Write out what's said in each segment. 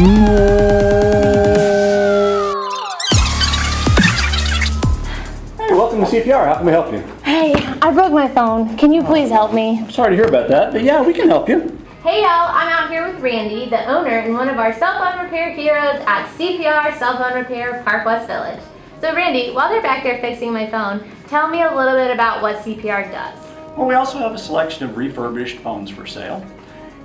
Hey, welcome to CPR. How can we help you? Hey, I broke my phone. Can you please help me? I'm sorry to hear about that, but yeah, we can help you. Hey y'all, I'm out here with Randy, the owner and one of our cell phone repair heroes at CPR Cell Phone Repair, Park West Village. So Randy, while they're back there fixing my phone, tell me a little bit about what CPR does. Well, we also have a selection of refurbished phones for sale,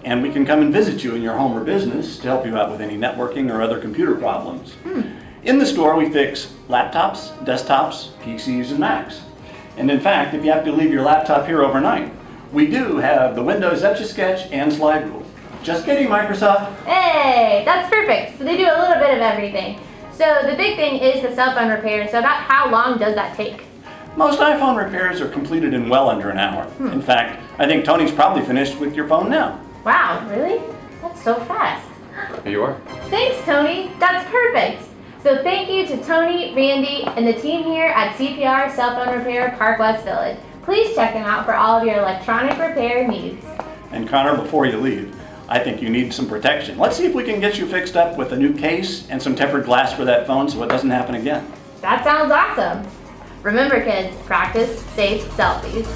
and we can come and visit you in your home or business to help you out with any networking or other computer problems. In the store, we fix laptops, desktops, PCs, and Macs. And in fact, if you have to leave your laptop here overnight, we do have the Windows Etch-a-Sketch and Slide Rule. Just kidding, Microsoft. Hey, that's perfect. So they do a little bit of everything. So the big thing is the cell phone repair. So about how long does that take? Most iPhone repairs are completed in well under an hour. In fact, I think Tony's probably finished with your phone now. Wow, really? That's so fast. Here you are. Thanks, Tony. That's perfect. So thank you to Tony, Randy, and the team here at CPR Cell Phone Repair, Park West Village. Please check them out for all of your electronic repair needs. And Connor, before you leave, I think you need some protection. Let's see if we can get you fixed up with a new case and some tempered glass for that phone so it doesn't happen again. That sounds awesome. Remember kids, practice safe selfies.